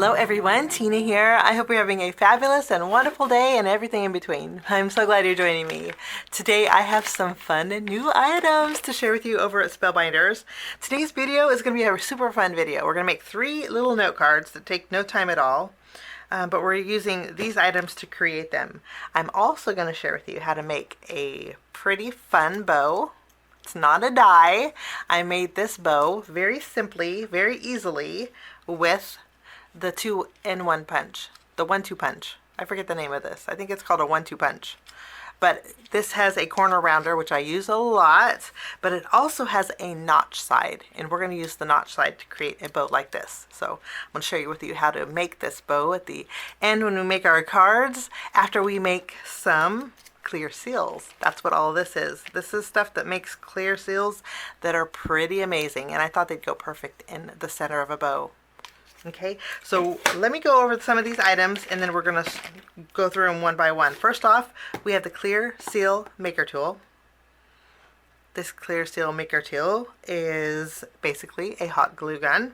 Hello everyone, Tina here. I hope you're having a fabulous and wonderful day and everything in between. I'm so glad you're joining me. Today I have some fun and new items to share with you over at Spellbinders. Today's video is going to be a super fun video. We're going to make 3 little note cards that take no time at all, but we're using these items to create them. I'm also going to share with you how to make a pretty fun bow. It's not a die. I made this bow very simply, very easily with the 2-in-1 punch, the 1-2 punch. I forget the name of this. I think it's called a 1-2 punch. But this has a corner rounder, which I use a lot, but it also has a notch side, and we're going to use the notch side to create a bow like this. So I'm going to share with you how to make this bow at the end when we make our cards, after we make some clear seals. That's what all of this is. This is stuff that makes clear seals that are pretty amazing, and I thought they'd go perfect in the center of a bow. Okay, so let me go over some of these items and then we're going to go through them one by one. First off, we have the Clear Seal Maker Tool. This Clear Seal Maker Tool is basically a hot glue gun.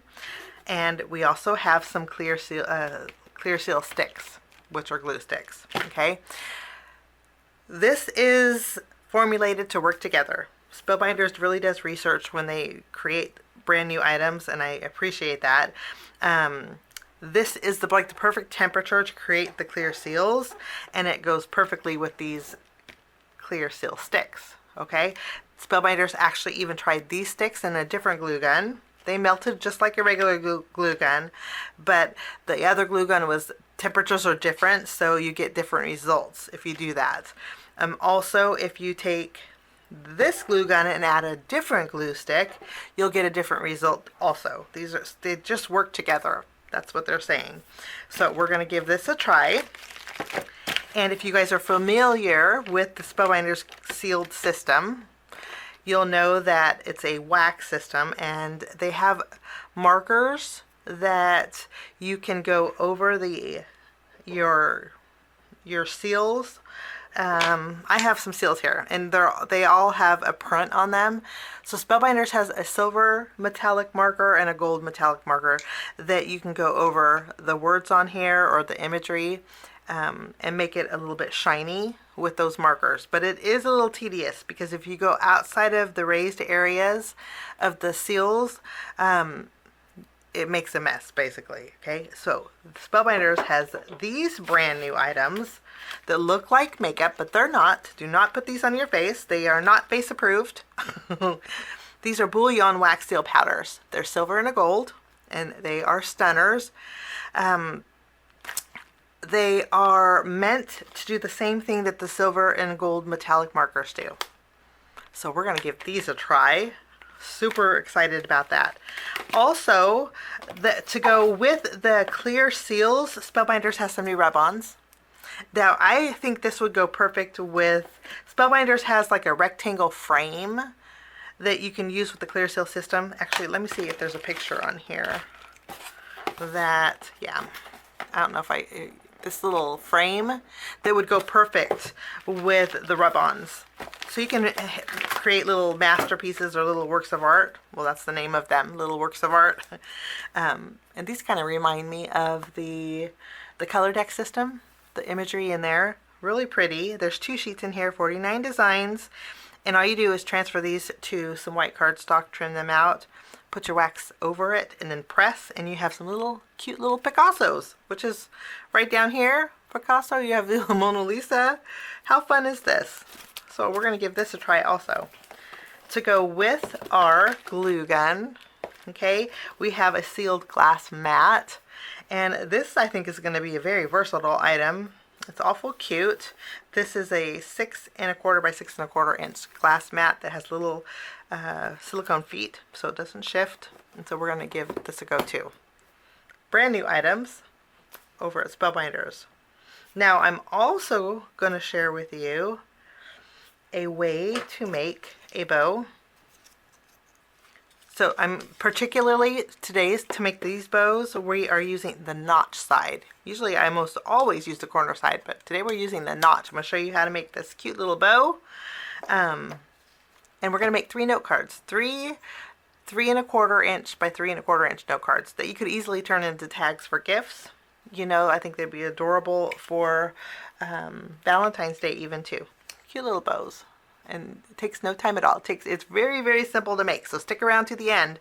And we also have some Clear Seal sticks, which are glue sticks. Okay, this is formulated to work together. Spellbinders really does research when they create brand new items, and I appreciate that. This is the perfect temperature to create the clear seals, and it goes perfectly with these clear seal sticks. Okay, Spellbinders actually even tried these sticks in a different glue gun. They melted just like a regular glue gun, but the other glue gun was temperatures are different, so you get different results if you do that. Also, if you take this glue gun and add a different glue stick, you'll get a different result also. They just work together. That's what they're saying. So we're going to give this a try. And if you guys are familiar with the Spellbinders sealed system, you'll know that it's a wax system, and they have markers that you can go over your seals. I have some seals here, and they all have a print on them. So Spellbinders has a silver metallic marker and a gold metallic marker that you can go over the words on here or the imagery and make it a little bit shiny with those markers. But it is a little tedious because if you go outside of the raised areas of the seals, it makes a mess basically. Okay, so Spellbinders has these brand new items that look like makeup, but they're not. Do not put these on your face. They are not face approved. These are Bullion wax seal powders. They're silver and a gold, and they are stunners. They are meant to do the same thing that the silver and gold metallic markers do. So we're going to give these a try. Super excited about that. Also, to go with the clear seals, Spellbinders has some new rub-ons. Now, I think this would go perfect with, Spellbinders has like a rectangle frame that you can use with the clear seal system. Actually, let me see if there's a picture on here. I don't know if this little frame that would go perfect with the rub-ons. So you can create little masterpieces or little works of art. Well, that's the name of them, little works of art. And these kind of remind me of the color deck system. The imagery in there, really pretty. There's 2 sheets in here, 49 designs, and all you do is transfer these to some white cardstock, trim them out, put your wax over it, and then press, and you have some cute little Picassos, which is right down here. Picasso, you have the Mona Lisa. How fun is this? So we're going to give this a try also. To go with our glue gun, okay, we have a sealed glass mat. And this, I think, is going to be a very versatile item. It's awful cute. This is a 6 1/4 by 6 1/4 inch glass mat that has little silicone feet, so it doesn't shift. And so we're going to give this a go too. Brand new items over at Spellbinders. Now, I'm also going to share with you a way to make a bow. So particularly today's to make these bows, we are using the notch side. Usually I almost always use the corner side, but today we're using the notch. I'm going to show you how to make this cute little bow. And we're going to make 3 note cards. 3 3¼ inch by 3¼ inch note cards that you could easily turn into tags for gifts. You know, I think they'd be adorable for Valentine's Day even too. Cute little bows. And it takes no time at all. It's very, very simple to make. So stick around to the end.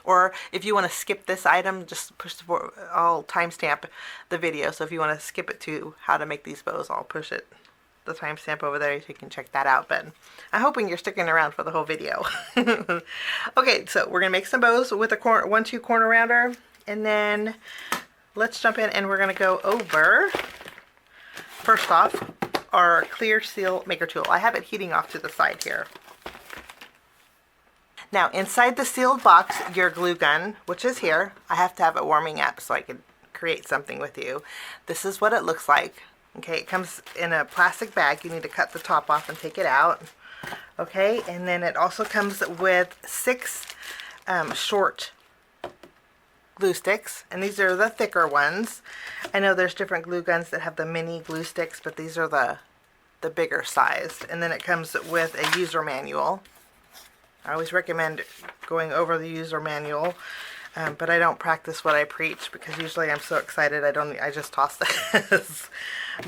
Or if you want to skip this item, just push the, I'll timestamp the video. So if you want to skip it to how to make these bows, I'll push it, the timestamp over there, so you can check that out. But I'm hoping you're sticking around for the whole video. Okay, so we're going to make some bows with a 1/2 corner rounder. And then let's jump in and we're going to go over, first off, our clear seal maker tool. I have it heating off to the side here. Now inside the sealed box, your glue gun, which is here, I have to have it warming up so I can create something with you. This is what it looks like. Okay, it comes in a plastic bag. You need to cut the top off and take it out. Okay, and then it also comes with 6 short glue sticks, and these are the thicker ones. I know there's different glue guns that have the mini glue sticks, but these are the bigger sized. And then it comes with a user manual. I always recommend going over the user manual, but I don't practice what I preach because usually I'm so excited I just toss this.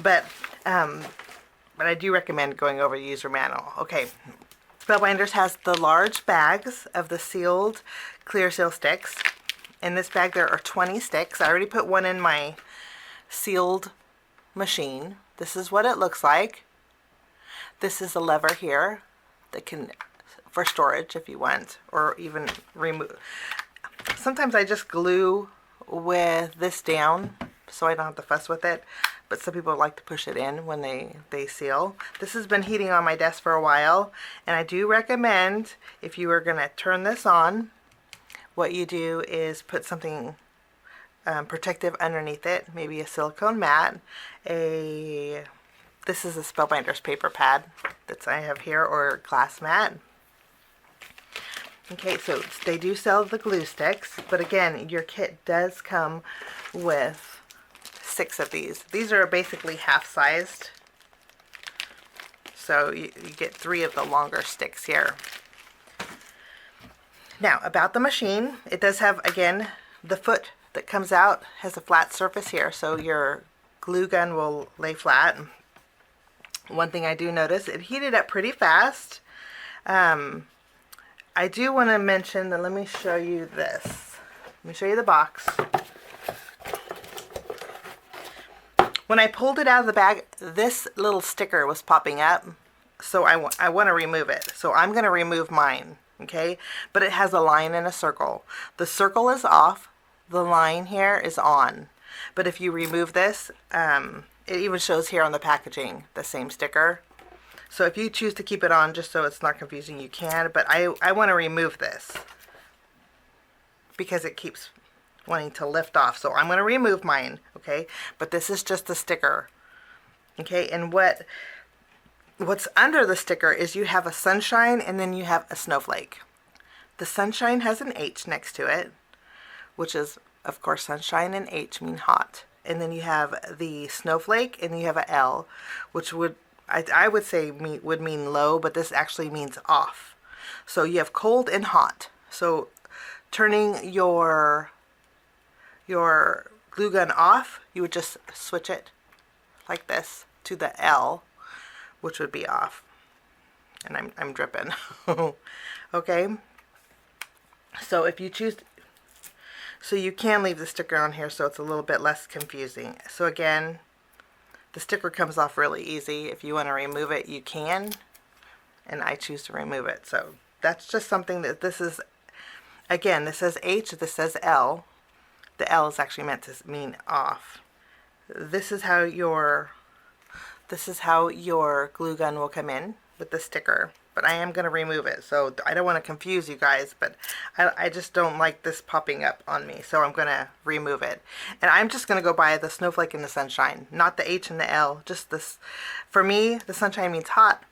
But I do recommend going over the user manual. Okay, Spellbinders has the large bags of the sealed clear seal sticks. In this bag there are 20 sticks. I already put one in my sealed machine. This is what it looks like. This is a lever here that can, for storage if you want, or even remove. Sometimes I just glue with this down so I don't have to fuss with it, but some people like to push it in when they seal. This has been heating on my desk for a while, and I do recommend, if you are going to turn this on, what you do is put something protective underneath it, maybe a silicone mat, this is a Spellbinders paper pad that I have here, or glass mat. Okay, so they do sell the glue sticks, but again, your kit does come with 6 of these. These are basically half-sized, so you get 3 of the longer sticks here. Now, about the machine, it does have, again, the foot that comes out has a flat surface here, so your glue gun will lay flat. One thing I do notice, it heated up pretty fast. I do want to mention that, let me show you this. Let me show you the box. When I pulled it out of the bag, this little sticker was popping up, so I want to remove it. So I'm going to remove mine. Okay, but it has a line and a circle. The circle is off, the line here is on. But if you remove this, it even shows here on the packaging the same sticker. So if you choose to keep it on, just so it's not confusing, you can, but I want to remove this because it keeps wanting to lift off. So I'm going to remove mine, okay, but this is just the sticker. Okay, and what's under the sticker is you have a sunshine and then you have a snowflake. The sunshine has an H next to it, which is, of course, sunshine and H mean hot. And then you have the snowflake and you have a L, which I would say would mean low, but this actually means off. So you have cold and hot. So turning your glue gun off, you would just switch it like this to the L, which would be off. And I'm dripping. Okay, so if you choose, so you can leave the sticker on here so it's a little bit less confusing. So again, the sticker comes off really easy. If you want to remove it, you can, and I choose to remove it. So that's just something that this is, again, this says H, this says L. The L is actually meant to mean off. This is how your glue gun will come in with the sticker, but I am going to remove it, so I don't want to confuse you guys, but I just don't like this popping up on me, so I'm going to remove it. And I'm just going to go by the snowflake and the sunshine, not the H and the L, just this. For me, the sunshine means hot.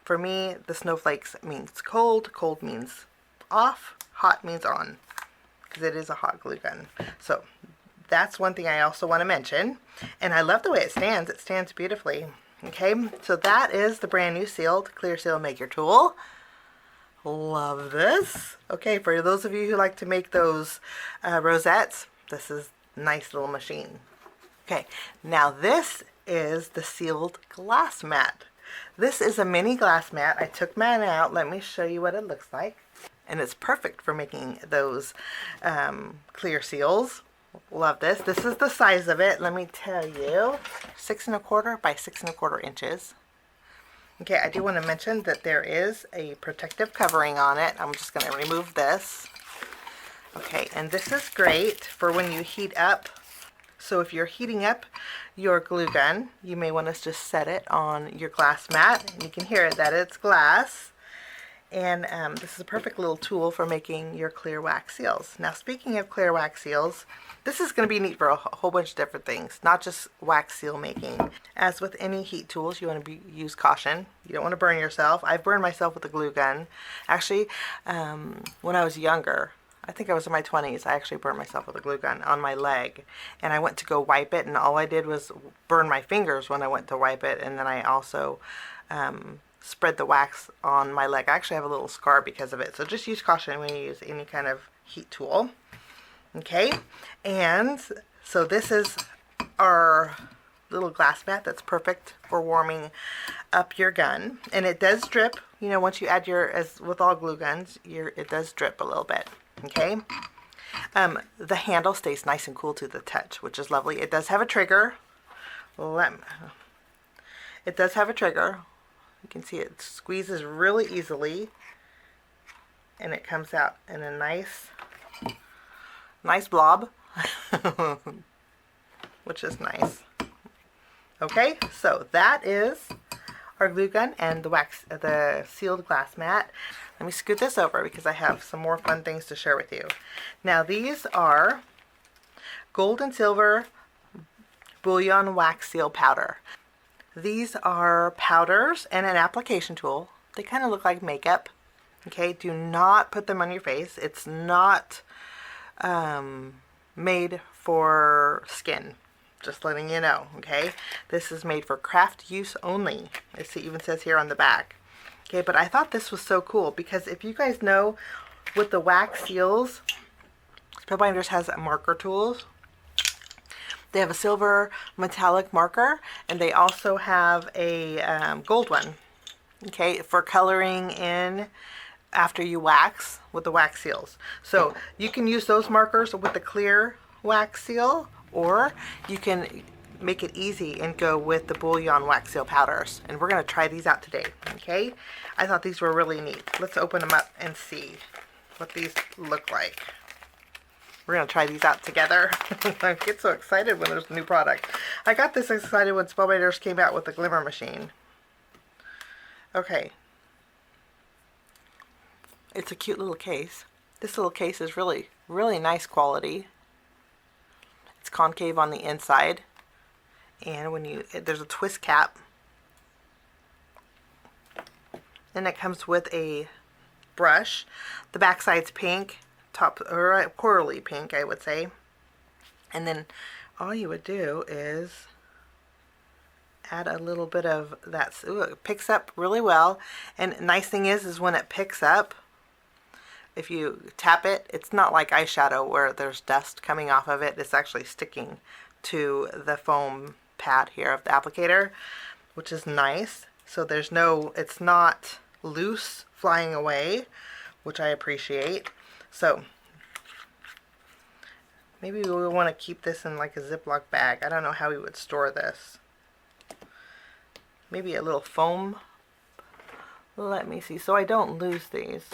For me, the snowflakes means cold, cold means off, hot means on, because it is a hot glue gun. So that's one thing I also want to mention. And I love the way it stands. It stands beautifully. Okay, so that is the brand new sealed clear seal maker tool. Love this. Okay, for those of you who like to make those rosettes, this is a nice little machine. Okay, now this is the sealed glass mat. This is a mini glass mat. I took mine out. Let me show you what it looks like. And it's perfect for making those clear seals. Love this. This is the size of it. Let me tell you, 6 1/4 by 6 1/4 inches. Okay, I do want to mention that there is a protective covering on it. I'm just going to remove this. Okay, and this is great for when you heat up. So if you're heating up your glue gun, you may want to just set it on your glass mat. And you can hear that it's glass. And this is a perfect little tool for making your clear wax seals. Now, speaking of clear wax seals, this is going to be neat for a whole bunch of different things, not just wax seal making. As with any heat tools, you want to use caution. You don't want to burn yourself. I've burned myself with a glue gun. Actually, when I was younger, I think I was in my 20s, I actually burned myself with a glue gun on my leg. And I went to go wipe it, and all I did was burn my fingers when I went to wipe it. And then I also spread the wax on my leg. I actually have a little scar because of it. So just use caution when you use any kind of heat tool. Okay, and so this is our little glass mat that's perfect for warming up your gun. And it does drip, you know, once you add as with all glue guns, it does drip a little bit. Okay, the handle stays nice and cool to the touch, which is lovely. It does have a trigger. It does have a trigger. You can see it squeezes really easily, and it comes out in a nice blob, which is nice. Okay, so that is our glue gun and the sealed glass mat. Let me scoot this over because I have some more fun things to share with you. Now, these are gold and silver Bullion wax seal powder. These are powders and an application tool. They kind of look like makeup. Okay, do not put them on your face. It's not made for skin. Just letting you know, okay? This is made for craft use only. It even says here on the back. Okay, but I thought this was so cool because if you guys know, with the wax seals, Spellbinders has marker tools. They have a silver metallic marker, and they also have a gold one, okay, for coloring in after you wax with the wax seals. So you can use those markers with the clear wax seal, or you can make it easy and go with the Bullion wax seal powders. And we're going to try these out today, okay? I thought these were really neat. Let's open them up and see what these look like. We're going to try these out together. I get so excited when there's a new product. I got this excited when Spellbinders came out with the glimmer machine. Okay. It's a cute little case. This little case is really, really nice quality. It's concave on the inside. And when there's a twist cap. And it comes with a brush. The back side's pink. Top, or corally pink, I would say. And then all you would do is add a little bit of that. Ooh, it picks up really well. And nice thing is when it picks up, if you tap it, it's not like eyeshadow where there's dust coming off of it. It's actually sticking to the foam pad here of the applicator, which is nice. So it's not loose flying away, which I appreciate. So maybe we want to keep this in like a Ziploc bag. I don't know how we would store this. Maybe a little foam. Let me see, so I don't lose these.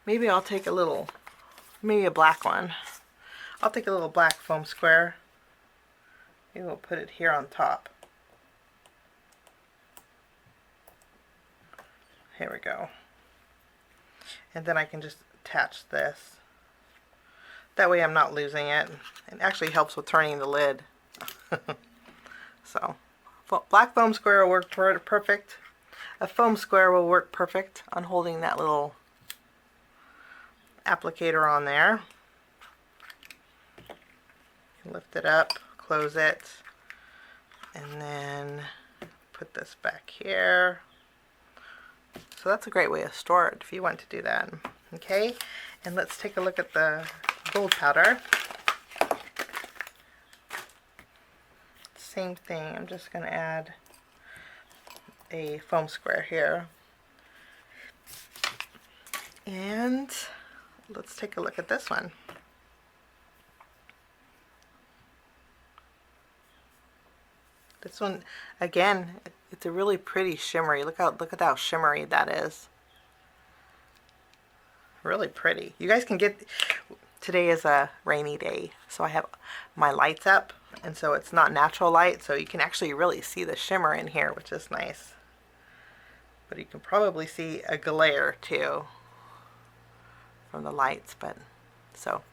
Maybe I'll take maybe a black one. I'll take a little black foam square. Maybe we'll put it here on top. Here we go. And then I can just attach this. That way I'm not losing it. It actually helps with turning the lid. So, black foam square will work perfect. A foam square will work perfect on holding that little applicator on there. Lift it up, close it, and then put this back here. So that's a great way to store it if you want to do that. Okay, and let's take a look at the gold powder. Same thing, I'm just going to add a foam square here. And let's take a look at this one. This one, again, it's a really pretty shimmery. Look at how shimmery that is. Really pretty. You guys can get, today is a rainy day, so I have my lights up, and so it's not natural light, so you can actually really see the shimmer in here, which is nice. But you can probably see a glare too from the lights, but so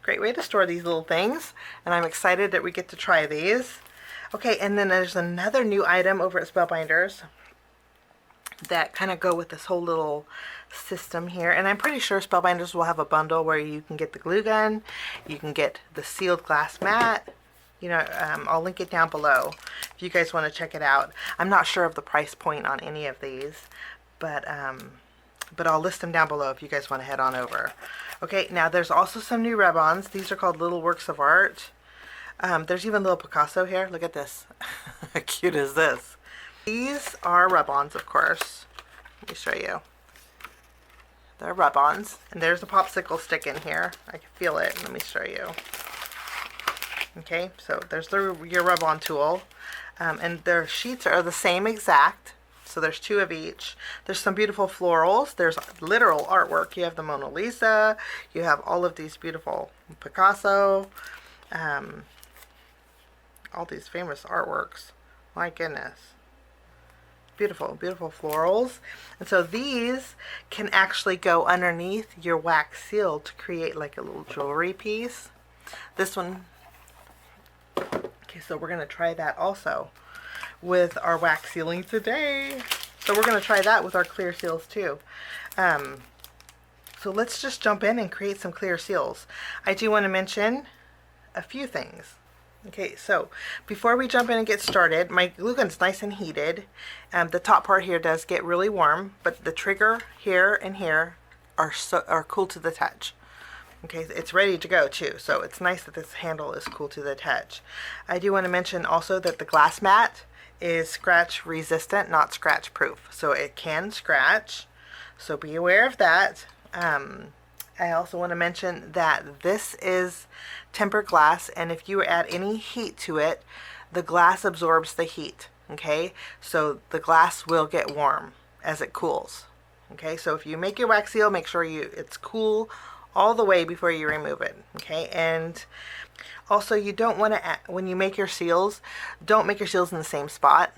great way to store these little things, and I'm excited that we get to try these. Okay, and then there's another new item over at Spellbinders that kind of go with this whole little system here, and I'm pretty sure Spellbinders will have a bundle where you can get the glue gun, you can get the sealed glass mat. You know, I'll link it down below if you guys want to check it out. I'm not sure of the price point on any of these, but I'll list them down below if you guys want to head on over. Okay, now there's also some new rub-ons. These are called Little Works of Art. There's even a little Picasso here. Look at this. How cute is this? These are rub-ons, of course. Let me show you. They're rub-ons. And there's a popsicle stick in here. I can feel it. Let me show you. Okay, so there's your rub-on tool. And their sheets are the same exact. So there's 2 of each. There's some beautiful florals. There's literal artwork. You have the Mona Lisa. You have all of these beautiful Picasso. All these famous artworks. My goodness. Beautiful, beautiful florals. And so these can actually go underneath your wax seal to create like a little jewelry piece. This one, okay, so we're going to try that also with our wax sealing today. So we're going to try that with our clear seals too. So let's just jump in and create some clear seals. I do want to mention a few things. Okay, so before we jump in and get started, my glue gun's nice and heated. The top part here does get really warm, but the trigger here and here are cool to the touch. Okay, it's ready to go too, so it's nice that this handle is cool to the touch. I do want to mention also that the glass mat is scratch resistant, not scratch proof, so it can scratch, so be aware of that. I also want to mention that this is tempered glass, and if you add any heat to it, the glass absorbs the heat. Okay, so the glass will get warm as it cools. Okay, so if you make your wax seal, make sure it's cool all the way before you remove it. Okay, and also you don't want to, when you make your seals, don't make your seals in the same spot,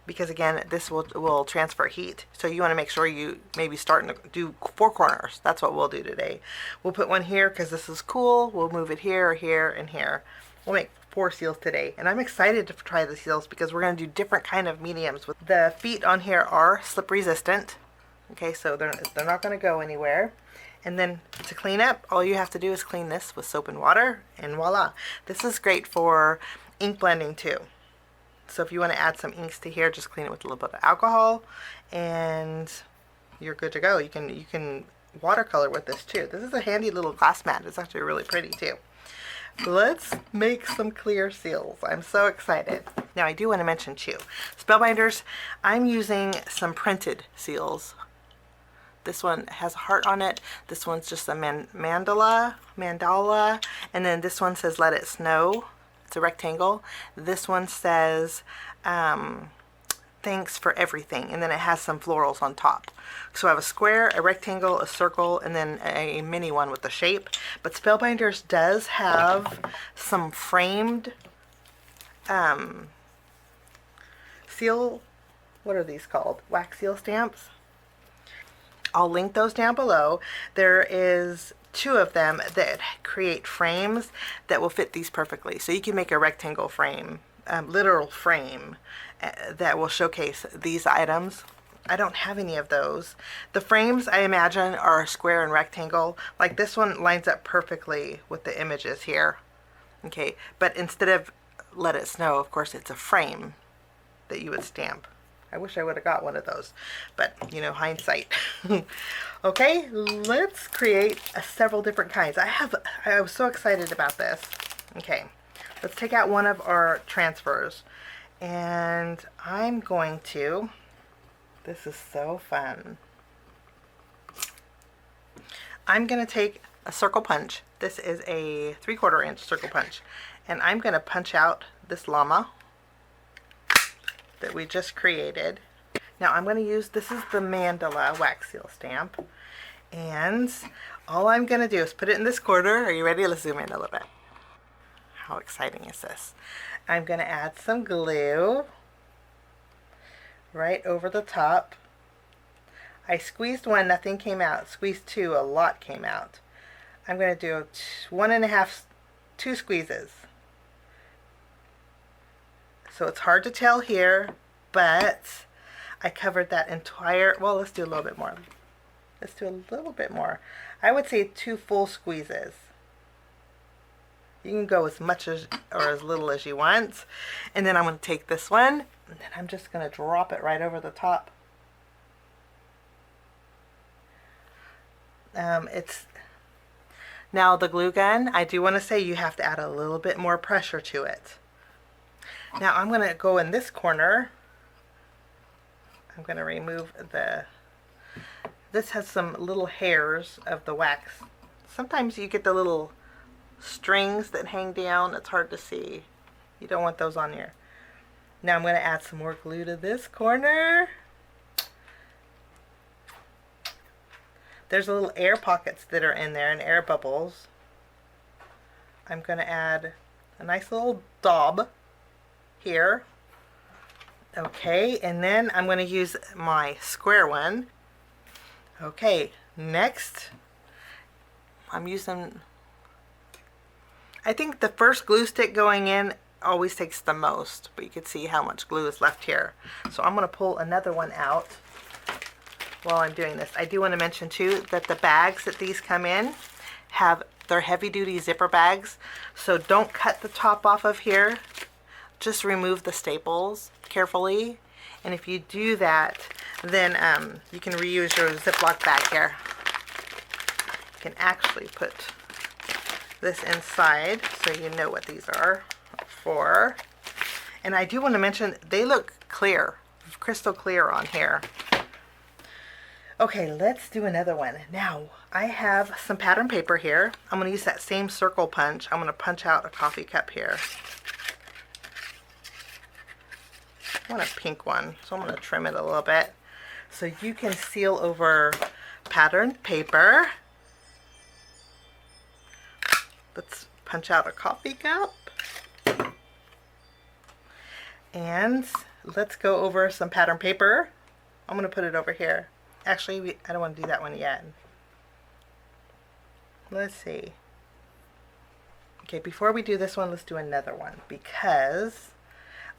because again, this will transfer heat. So you want to make sure you maybe start to do 4 corners. That's what we'll do today. We'll put one here because this is cool. We'll move it here, here, and here. We'll make 4 seals today. And I'm excited to try the seals because we're going to do different kind of mediums. The feet on here are slip resistant. Okay, so they're not going to go anywhere. And then to clean up, all you have to do is clean this with soap and water, and voila. This is great for ink blending too. So if you want to add some inks to here, just clean it with a little bit of alcohol and you're good to go. You can watercolor with this too. This is a handy little glass mat. It's actually really pretty too. Let's make some clear seals. I'm so excited. Now I do want to mention too, Spellbinders, I'm using some printed seals. This one has a heart on it. This one's just a mandala, and then this one says let it snow. It's a rectangle. This one says thanks for everything, and then it has some florals on top. So I have a square, a rectangle, a circle, and then a mini one with the shape. But Spellbinders does have some framed seal, what are these called? Wax seal stamps. I'll link those down below. There is 2 of them that create frames that will fit these perfectly. So you can make a rectangle frame, literal frame, that will showcase these items. I don't have any of those. The frames, I imagine, are square and rectangle. Like this one lines up perfectly with the images here. Okay, but instead of let it snow, of course, it's a frame that you would stamp. I wish I would have got one of those, but you know, hindsight. Okay, let's create several different kinds. I was so excited about this. Okay, let's take out one of our transfers, and I'm going to, this is so fun. I'm going to take a circle punch. This is a 3/4 inch circle punch, and I'm going to punch out this llama that we just created. Now I'm going to use, this is the mandala wax seal stamp, and all I'm going to do is put it in this corner. Are you ready? Let's zoom in a little bit. How exciting is this? I'm going to add some glue right over the top. I squeezed one, nothing came out. Squeezed two, a lot came out. I'm going to do 2 squeezes. So it's hard to tell here, but I covered that entire, well, let's do a little bit more. Let's do a little bit more. I would say 2 full squeezes. You can go as much as or as little as you want. And then I'm going to take this one, and then I'm just going to drop it right over the top. It's now the glue gun. I do want to say you have to add a little bit more pressure to it. Now I'm going to go in this corner. I'm going to remove this has some little hairs of the wax. Sometimes you get the little strings that hang down. It's hard to see. You don't want those on here. Now I'm going to add some more glue to this corner. There's little air pockets that are in there and air bubbles. I'm going to add a nice little daub here. Okay, and then I'm going to use my square one. Okay, next I'm using, I think the first glue stick going in always takes the most, but you can see how much glue is left here. So I'm going to pull another one out while I'm doing this. I do want to mention too that the bags that these come in they're heavy duty zipper bags, so don't cut the top off of here. Just remove the staples carefully, and if you do that, then you can reuse your Ziploc bag here. You can actually put this inside so you know what these are for. And I do want to mention they look clear, crystal clear on here. Okay, let's do another one. Now, I have some pattern paper here. I'm going to use that same circle punch. I'm going to punch out a coffee cup here. I want a pink one, so I'm going to trim it a little bit. So you can seal over pattern paper. Let's punch out a coffee cup. And let's go over some pattern paper. I'm going to put it over here. Actually, I don't want to do that one yet. Let's see. Okay, before we do this one, let's do another one, because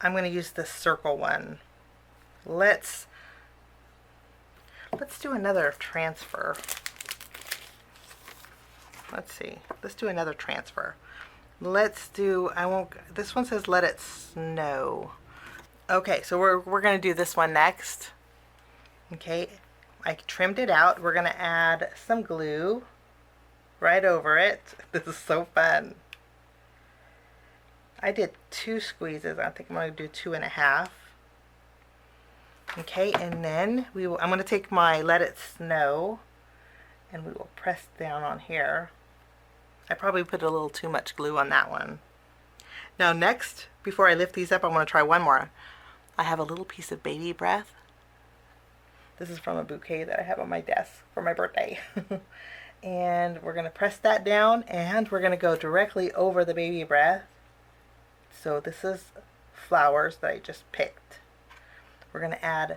I'm going to use this circle one. Let's do another transfer. Let's see. Let's do another transfer. Let's do, this one says let it snow. Okay, so we're going to do this one next. Okay, I trimmed it out. We're going to add some glue right over it. This is so fun. I did 2 squeezes. I think I'm going to do 2.5. Okay, and then I'm going to take my Let It Snow, and we will press down on here. I probably put a little too much glue on that one. Now next, before I lift these up, I'm going to try one more. I have a little piece of baby breath. This is from a bouquet that I have on my desk for my birthday. And we're going to press that down, and we're going to go directly over the baby breath. So this is flowers that I just picked. We're going to add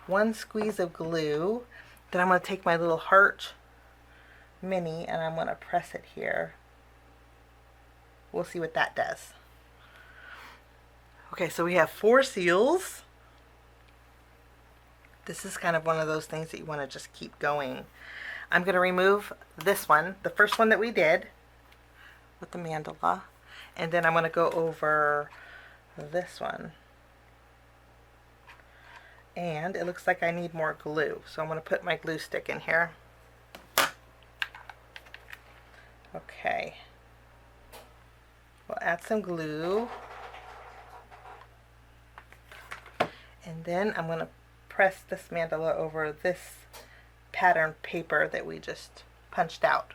1 squeeze of glue. Then I'm going to take my little heart mini and I'm going to press it here. We'll see what that does. Okay, so we have 4 seals. This is kind of one of those things that you want to just keep going. I'm going to remove this one, the first one that we did with the mandala, and then I'm going to go over this one. And it looks like I need more glue, so I'm going to put my glue stick in here. Okay. We'll add some glue. And then I'm going to press this mandala over this pattern paper that we just punched out.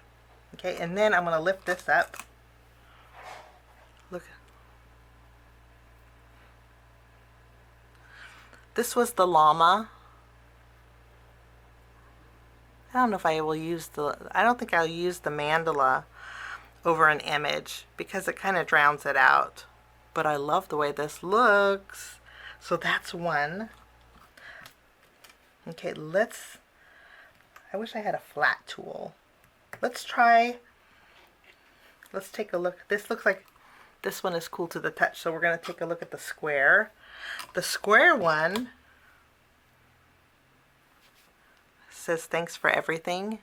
Okay, and then I'm going to lift this up. Look. This was the llama. I don't know if I will use I don't think I'll use the mandala over an image because it kind of drowns it out. But I love the way this looks. So that's one. Okay, I wish I had a flat tool. Let's take a look. This looks like this one is cool to the touch, so we're going to take a look at the square. The square one says thanks for everything.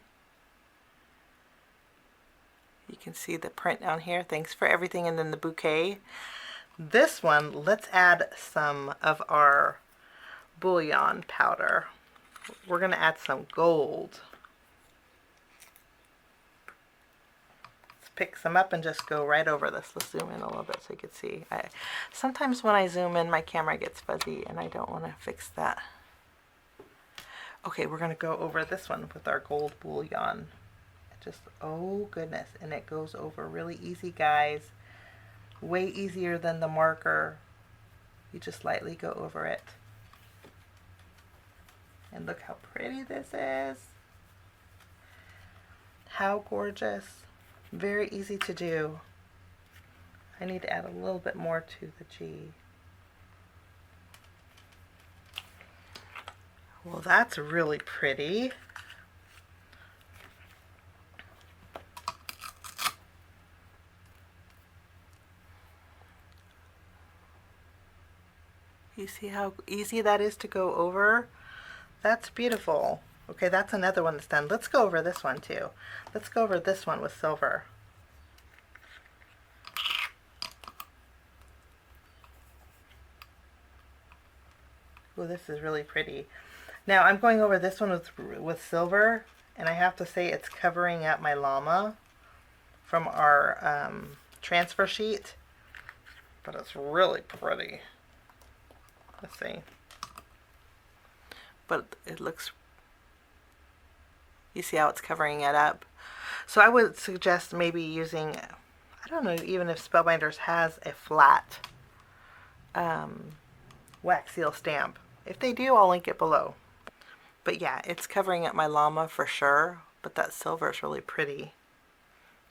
You can see the print down here, thanks for everything, and then the bouquet. This one, let's add some of our Bullion powder. We're going to add some gold. Let's pick some up and just go right over this. Let's zoom in a little bit so you can see. Sometimes when I zoom in, my camera gets fuzzy, and I don't want to fix that. Okay, we're going to go over this one with our gold Bullion. Just, oh goodness, and it goes over really easy, guys. Way easier than the marker. You just lightly go over it. And look how pretty this is. How gorgeous. Very easy to do. I need to add a little bit more to the G. Well, that's really pretty. You see how easy that is to go over? That's beautiful. Okay, that's another one that's done. Let's go over this one too. Let's go over this one with silver. Oh, this is really pretty. Now I'm going over this one with silver, and I have to say it's covering up my llama from our transfer sheet, but it's really pretty. Let's see. But it looks, you see how it's covering it up. So I would suggest maybe using, I don't know even if Spellbinders has a flat wax seal stamp. If they do, I'll link it below. But yeah, it's covering up my llama for sure, but that silver is really pretty.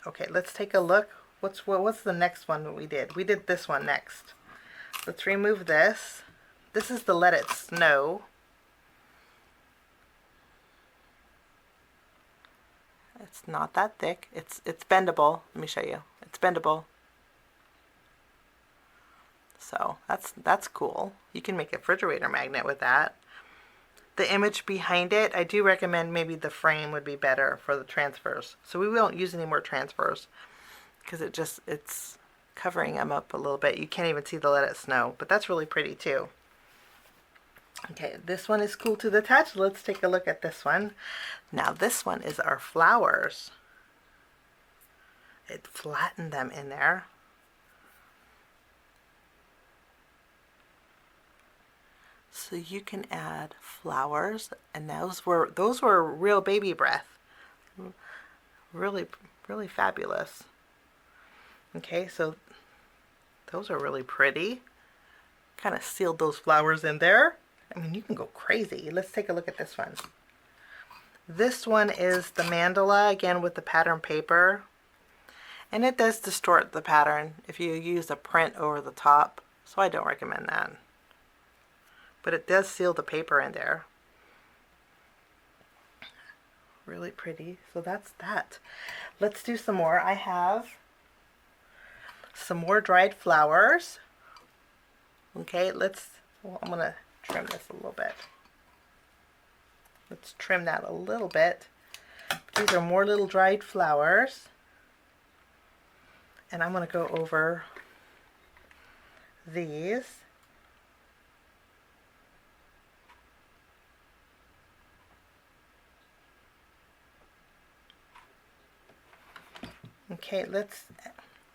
Okay, let's take a look. What's the next one that we did? We did this one next. Let's remove this. This is the Let It Snow. It's not that thick. It's bendable. Let me show you. It's bendable. So that's cool. You can make a refrigerator magnet with that. The image behind it, I do recommend maybe the frame would be better for the transfers. So we won't use any more transfers because it's covering them up a little bit. You can't even see the Let It Snow, but that's really pretty too. Okay, this one is cool to the touch. Let's take a look at this one. Now this one is our flowers. It flattened them in there. So you can add flowers, and those were real baby breath. Really, really fabulous. Okay, so those are really pretty. Kind of sealed those flowers in there. I mean, you can go crazy. Let's take a look at this one. This one is the mandala, again with the pattern paper. And it does distort the pattern if you use a print over the top. So I don't recommend that. But it does seal the paper in there. Really pretty. So that's that. Let's do some more. I have some more dried flowers. Okay, I'm going to trim this a little bit. Let's trim that a little bit. These are more little dried flowers. And I'm going to go over these. Okay,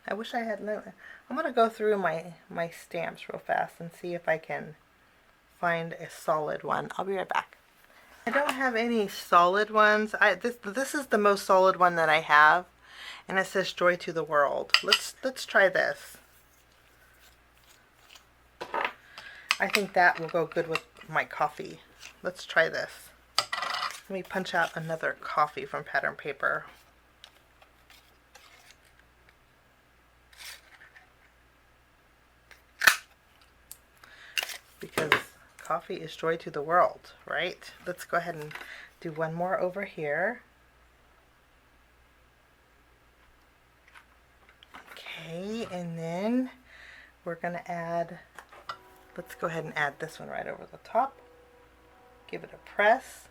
I wish I had, I'm going to go through my stamps real fast and see if I can find a solid one. I'll be right back. I don't have any solid ones. This is the most solid one that I have, and it says Joy to the World. Let's try this. I think that will go good with my coffee. Let's try this. Let me punch out another coffee from pattern paper. Because coffee is joy to the world, right? Let's go ahead and do one more over here. Okay, and then we're going to add, let's go ahead and add this one right over the top. Give it a press.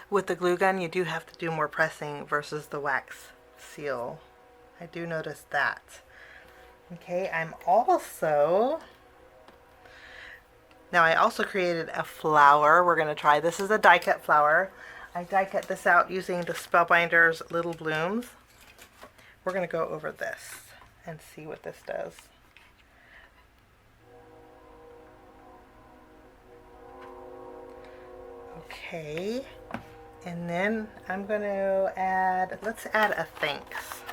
With the glue gun, you do have to do more pressing versus the wax seal. I do notice that. Okay, I also created a flower. We're going to try. This is a die cut flower. I die cut this out using the Spellbinders Little Blooms. We're going to go over this and see what this does. Okay, and then I'm going to add, let's add a thanks.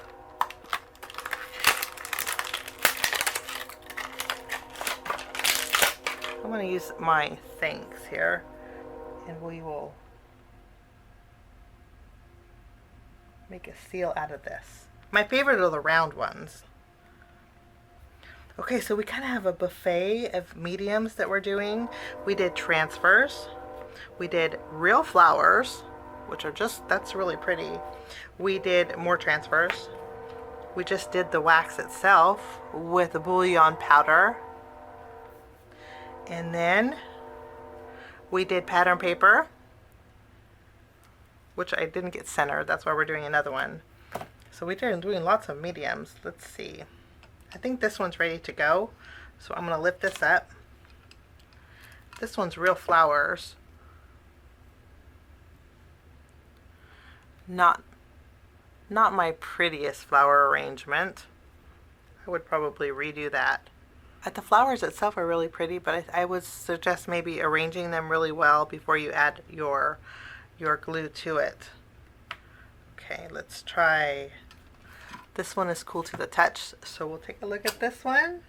I'm going to use my thanks here, and we will make a seal out of this. My favorite are the round ones. Okay, so we kind of have a buffet of mediums that we're doing. We did transfers. We did real flowers, which are that's really pretty. We did more transfers. We just did the wax itself with the Bullion powder. And then we did pattern paper, which I didn't get centered. That's why we're doing another one. So we did doing lots of mediums. Let's see. I think this one's ready to go. So I'm going to lift this up. This one's real flowers. Not my prettiest flower arrangement. I would probably redo that. The flowers itself are really pretty, but I would suggest maybe arranging them really well before you add your glue to it. Okay, let's try. This one is cool to the touch, so we'll take a look at this one.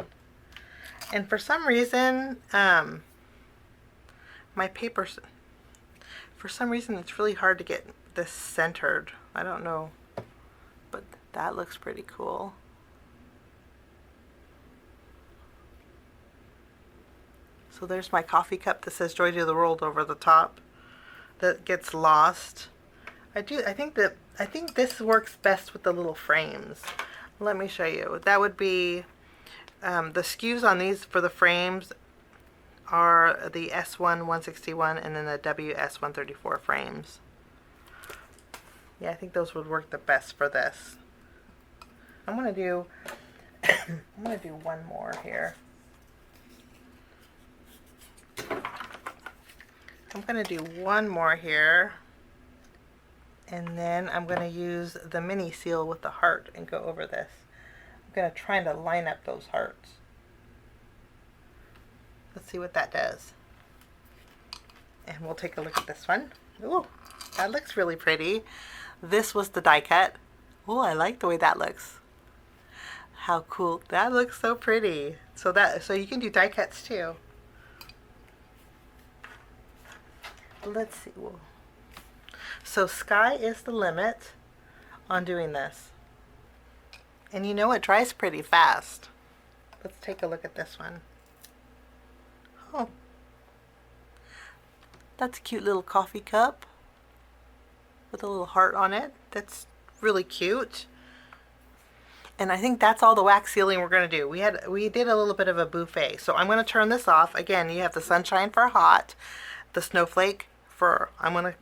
And for some reason, my papers, for some reason it's really hard to get this centered. I don't know, but that looks pretty cool. So there's my coffee cup that says Joy to the World over the top. That gets lost. I think this works best with the little frames. Let me show you. That would be the SKUs on these for the frames are the S1 161 and then the WS 134 frames. Yeah, I think those would work the best for this. I'm gonna do one more here. I'm going to do one more here, and then I'm going to use the mini seal with the heart and go over this. I'm going to try to line up those hearts. Let's see what that does. And we'll take a look at this one. Ooh, that looks really pretty. This was the die cut. Ooh, I like the way that looks. How cool. That looks so pretty. So you can do die cuts too. Let's see. So sky is the limit on doing this. And you know it dries pretty fast. Let's take a look at this one. Oh. That's a cute little coffee cup with a little heart on it. That's really cute. And I think that's all the wax sealing we're going to do. We did a little bit of a buffet. So I'm going to turn this off. Again, you have the sunshine for hot, the snowflake for,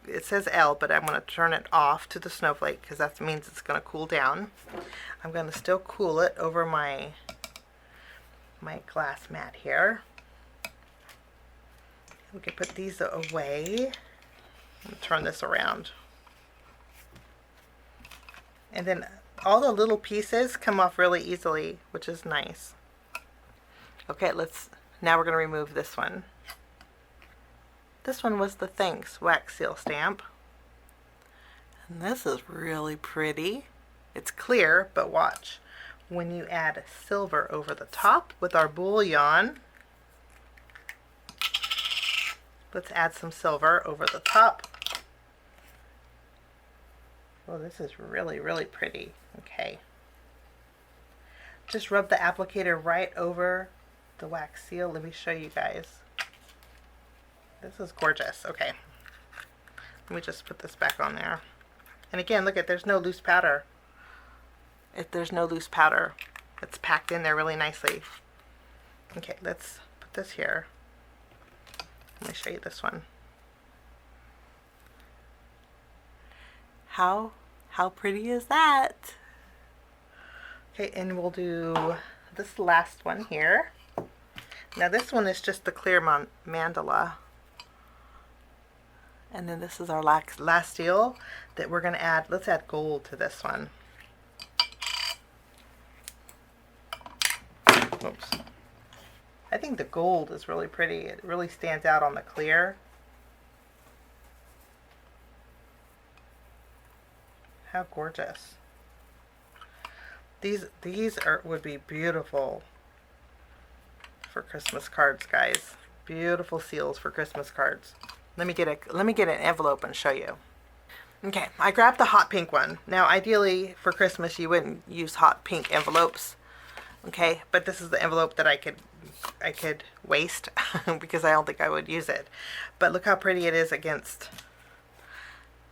it says L, but I'm going to turn it off to the snowflake because that means it's going to cool down. I'm going to still cool it over my glass mat here. We can put these away. Turn this around. And then all the little pieces come off really easily, which is nice. Okay, now we're going to remove this one. This one was the Thanks wax seal stamp. And this is really pretty. It's clear, but watch. When you add silver over the top with our Bullion, let's add some silver over the top. Oh, this is really, really pretty. Okay. Just rub the applicator right over the wax seal. Let me show you guys. This is gorgeous. Okay. Let me just put this back on there. And again, look at, there's no loose powder. There's no loose powder. It's packed in there really nicely. Okay, let's put this here. Let me show you this one. How pretty is that? Okay, and we'll do this last one here. Now this one is just the clear mandala. And then this is our last seal that we're going to add. Let's add gold to this one. Oops. I think the gold is really pretty. It really stands out on the clear. How gorgeous. These would be beautiful for Christmas cards, guys. Beautiful seals for Christmas cards. Let me get an envelope and show you. Okay, I grabbed the hot pink one. Now, ideally for Christmas you wouldn't use hot pink envelopes. Okay, but this is the envelope that I could waste because I don't think I would use it. But look how pretty it is against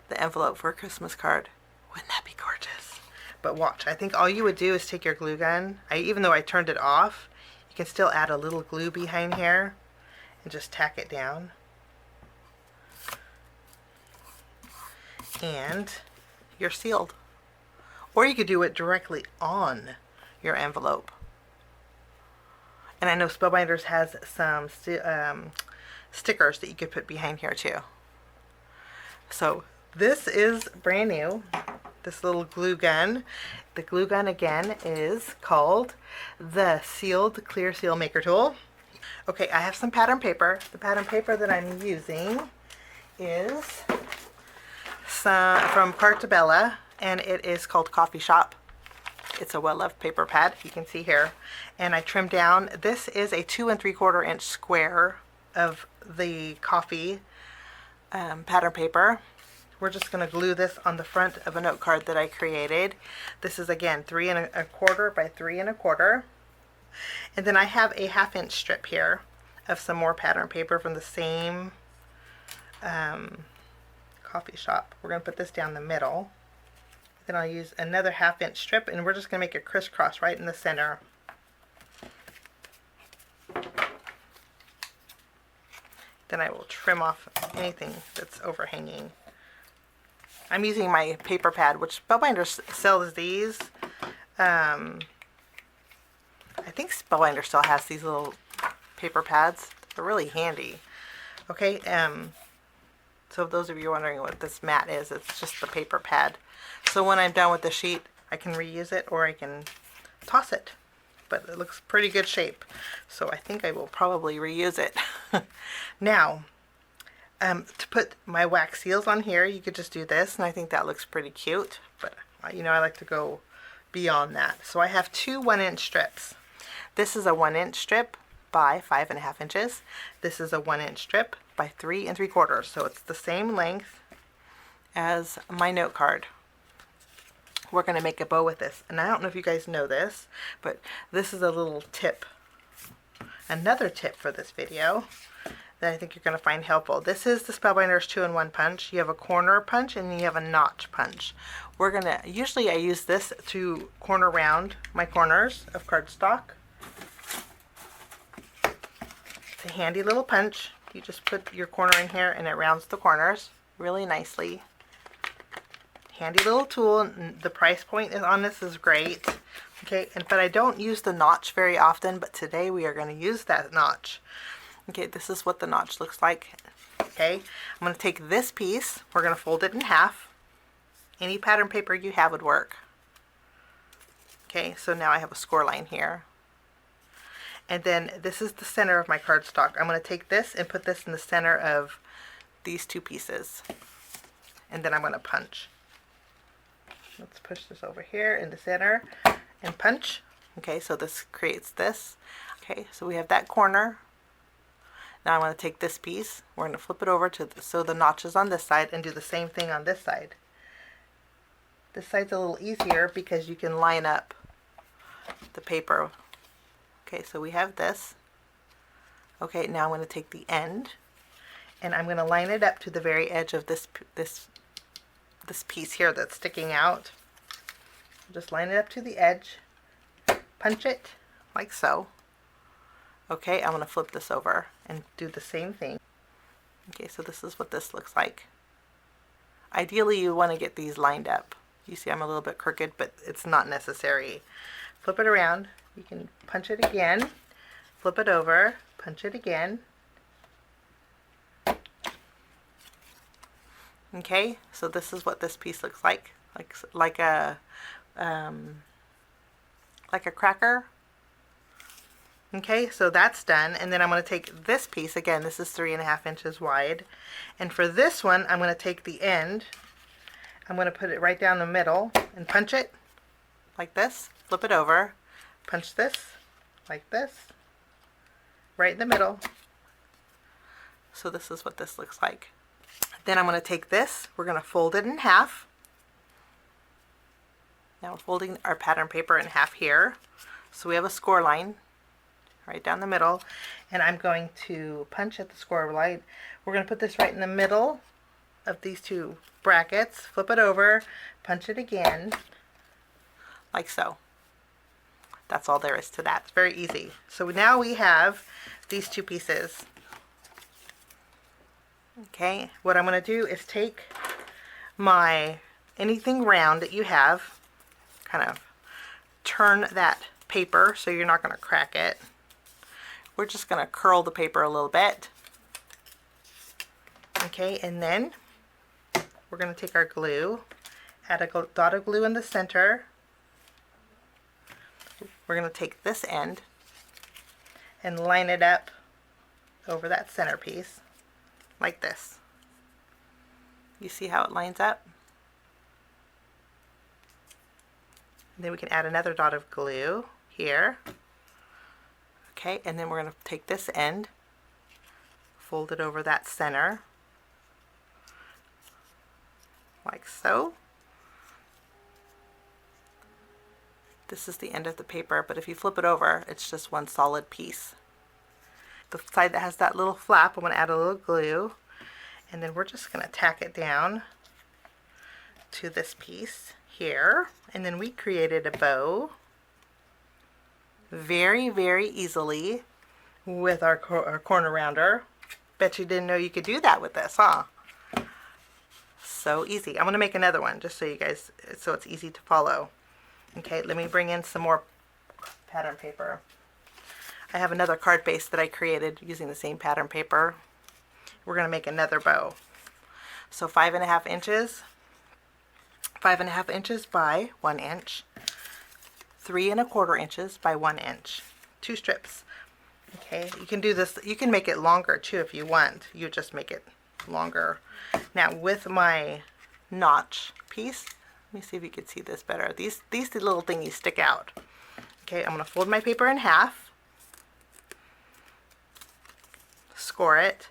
the envelope for a Christmas card. Wouldn't that be gorgeous? But watch, I think all you would do is take your glue gun. Even though I turned it off, you can still add a little glue behind here and just tack it down. And you're sealed. Or you could do it directly on your envelope. And I know Spellbinders has some stickers that you could put behind here too. So this is brand new, this little glue gun. The glue gun again is called the Sealed Clear Seal Maker Tool. Okay, I have some pattern paper. The pattern paper that I'm using is from Carta, and it is called Coffee Shop. It's a well-loved paper pad, you can see here. And I trimmed down, this is a 2 3/4 inch square of the coffee pattern paper. We're just going to glue this on the front of a note card that I created. This is again 3 1/4 by 3 1/4. And then I have a 1/2 inch strip here of some more pattern paper from the same Coffee Shop. We're going to put this down the middle. Then I'll use another 1/2 inch strip, and we're just going to make a crisscross right in the center. Then I will trim off anything that's overhanging. I'm using my paper pad, which Spellbinders sells these. I think Spellbinders still has these little paper pads. They're really handy. Okay, so those of you wondering what this mat is, it's just the paper pad. So when I'm done with the sheet, I can reuse it or I can toss it. But it looks pretty good shape. So I think I will probably reuse it. Now, to put my wax seals on here, you could just do this, and I think that looks pretty cute. But, you know, I like to go beyond that. So I have 2 1 inch strips. This is a 1 inch strip by 5 1/2 inches. This is a 1 inch strip by 3 3/4. So it's the same length as my note card. We're going to make a bow with this. And I don't know if you guys know this, but this is a little tip. Another tip for this video that I think you're going to find helpful. This is the Spellbinders 2-in-1 punch. You have a corner punch and you have a notch punch. Usually I use this to corner round my corners of cardstock. It's a handy little punch. You just put your corner in here and it rounds the corners really nicely. Handy little tool. The price point on this is great. Okay, but I don't use the notch very often, but today we are going to use that notch. Okay, this is what the notch looks like. Okay, I'm going to take this piece, we're going to fold it in half. Any pattern paper you have would work. Okay, so now I have a score line here. And then this is the center of my cardstock. I'm going to take this and put this in the center of these two pieces. And then I'm going to punch. Let's push this over here in the center and punch. Okay, so this creates this. Okay, so we have that corner. Now I'm going to take this piece. We're going to flip it over to so the notch is on this side, and do the same thing on this side. This side's a little easier because you can line up the paper. Okay, so we have this. Okay, now I'm going to take the end and I'm going to line it up to the very edge of this piece here that's sticking out. Just line it up to the edge, punch it like so. Okay, I'm going to flip this over and do the same thing. Okay, so this is what this looks like. Ideally, you want to get these lined up. You see I'm a little bit crooked, but it's not necessary. Flip it around. You can punch it again, flip it over, punch it again. Okay, so this is what this piece looks like a cracker. Okay, so that's done, and then I'm going to take this piece again. This is 3.5 inches wide, and for this one, I'm going to take the end. I'm going to put it right down the middle and punch it like this. Flip it over. Punch this like this, right in the middle. So this is what this looks like. Then I'm going to take this, we're going to fold it in half. Now we're folding our pattern paper in half here. So we have a score line right down the middle, and I'm going to punch at the score line. We're going to put this right in the middle of these two brackets, flip it over, punch it again, like so. That's all there is to that. It's very easy. So now we have these two pieces. Okay, what I'm going to do is take my anything round that you have, kind of turn that paper so you're not going to crack it. We're just going to curl the paper a little bit. Okay, and then we're going to take our glue, add a dot of glue in the center. We're going to take this end and line it up over that centerpiece like this. You see how it lines up? And then we can add another dot of glue here. Okay, and then we're going to take this end, fold it over that center like so. This is the end of the paper, but if you flip it over, it's just one solid piece. The side that has that little flap, I'm going to add a little glue, and then we're just going to tack it down to this piece here, and then we created a bow very, very easily with our corner rounder. Bet you didn't know you could do that with this, huh? So easy. I'm going to make another one just so you guys, so it's easy to follow. Okay, let me bring in some more pattern paper. I have another card base that I created using the same pattern paper. We're going to make another bow. So 5.5 inches, 5.5 inches by 1 inch, 3.25 inches by 1 inch, 2 strips. Okay, you can do this, you can make it longer too if you want. You just make it longer. Now with my notch piece, let me see if you can see this better. These little thingies stick out. Okay, I'm going to fold my paper in half, score it,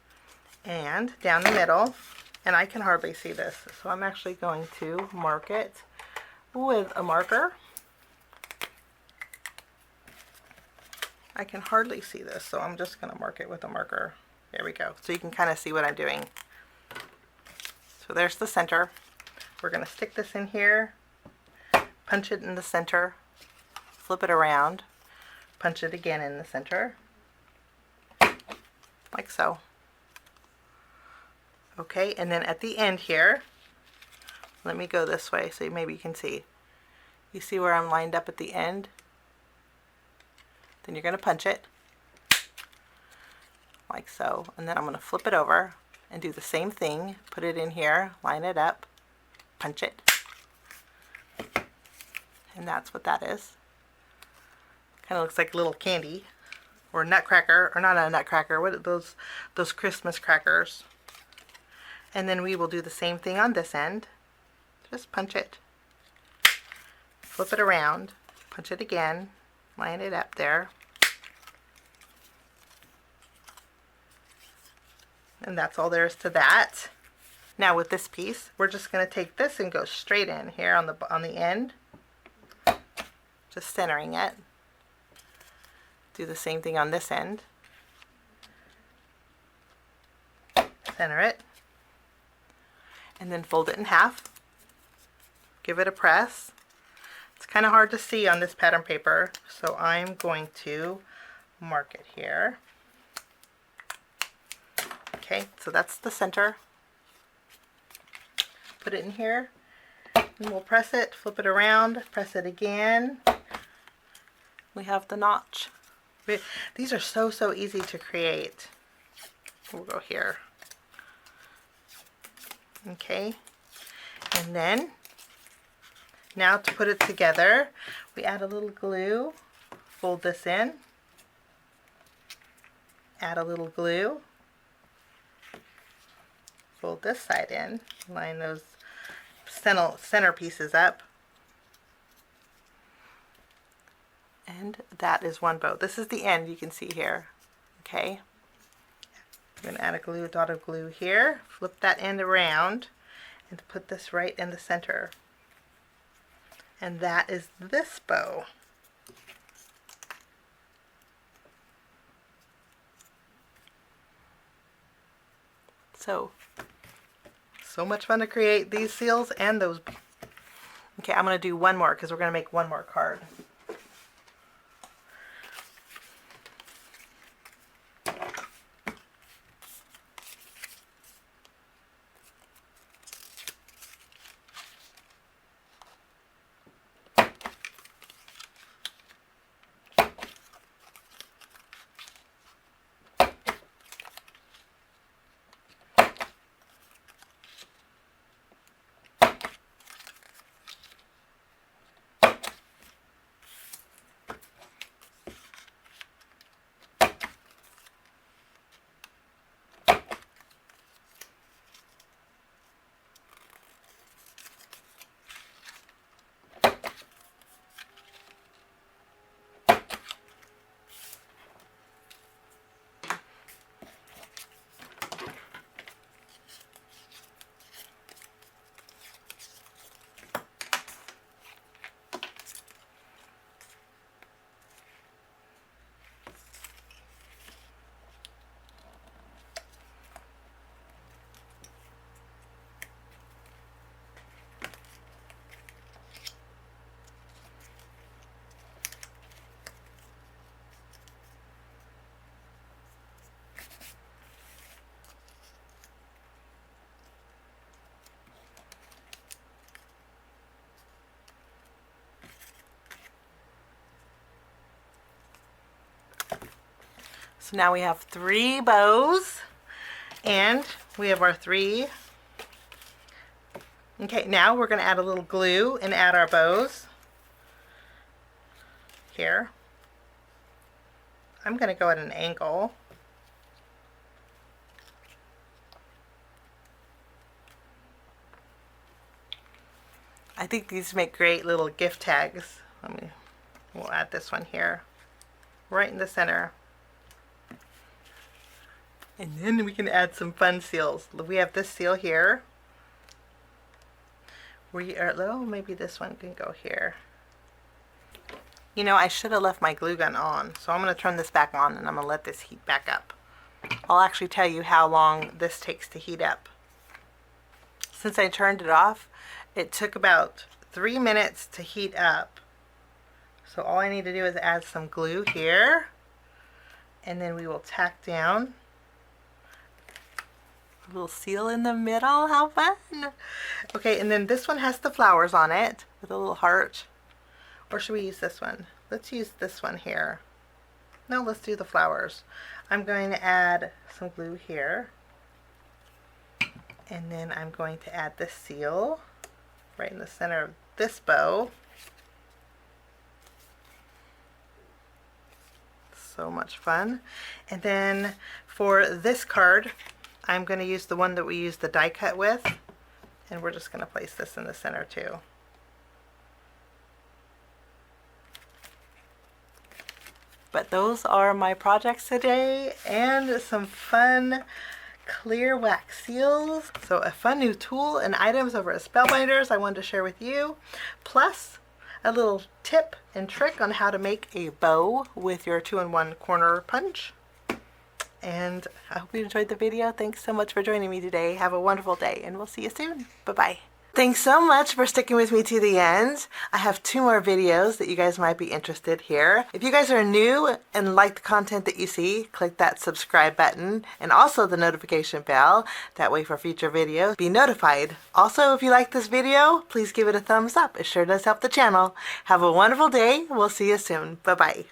and down the middle, and I can hardly see this, so I'm actually going to mark it with a marker. I can hardly see this, so I'm just going to mark it with a marker. There we go. So you can kind of see what I'm doing. So there's the center. We're going to stick this in here, punch it in the center, flip it around, punch it again in the center, like so. Okay, and then at the end here, let me go this way so maybe you can see. You see where I'm lined up at the end? Then you're going to punch it, like so, and then I'm going to flip it over and do the same thing, put it in here, line it up, punch it, and that's what that is. Kind of looks like a little candy or nutcracker, or not a nutcracker, what are those Christmas crackers. And then we will do the same thing on this end. Just punch it, flip it around, punch it again, line it up there. And that's all there is to that. Now with this piece, we're just going to take this and go straight in here on the end, just centering it. Do the same thing on this end. Center it. And then fold it in half. Give it a press. It's kind of hard to see on this pattern paper, so I'm going to mark it here. Okay, so that's the center. Put it in here, and we'll press it, flip it around, press it again. We have the notch. These are so easy to create. We'll go here. Okay, and then now to put it together, we add a little glue, fold this in, add a little glue, fold this side in, line those center pieces up, and that is one bow. This is the end you can see here. Okay, I'm going to add a dot of glue here, flip that end around, and put this right in the center. And that is this bow. So much fun to create these seals and those. Okay, I'm going to do one more because we're going to make one more card. So now we have 3 bows, and we have our 3. Okay, now we're going to add a little glue and add our bows here. I'm going to go at an angle. I think these make great little gift tags. We'll add this one here, right in the center. And then we can add some fun seals. We have this seal here. Maybe this one can go here. You know, I should have left my glue gun on, so I'm going to turn this back on and I'm going to let this heat back up. I'll actually tell you how long this takes to heat up. Since I turned it off, it took about 3 minutes to heat up. So all I need to do is add some glue here, and then we will tack down a little seal in the middle. How fun! Okay, and then this one has the flowers on it with a little heart. Or should we use this one? Let's use this one here. No, let's do the flowers. I'm going to add some glue here. And then I'm going to add this seal right in the center of this bow. so much fun. And then for this card, I'm going to use the one that we used the die cut with, and we're just going to place this in the center too. But those are my projects today, and some fun clear wax seals. So a fun new tool and items over at Spellbinders I wanted to share with you, plus a little tip and trick on how to make a bow with your 2-in-1 corner punch. And I hope you enjoyed the video. Thanks so much for joining me today. Have a wonderful day, and we'll see you soon. Bye-bye. Thanks so much for sticking with me to the end. I have 2 more videos that you guys might be interested here. If you guys are new and like the content that you see, click that subscribe button and also the notification bell. That way for future videos, be notified. Also, if you like this video, please give it a thumbs up. It sure does help the channel. Have a wonderful day. We'll see you soon. Bye-bye.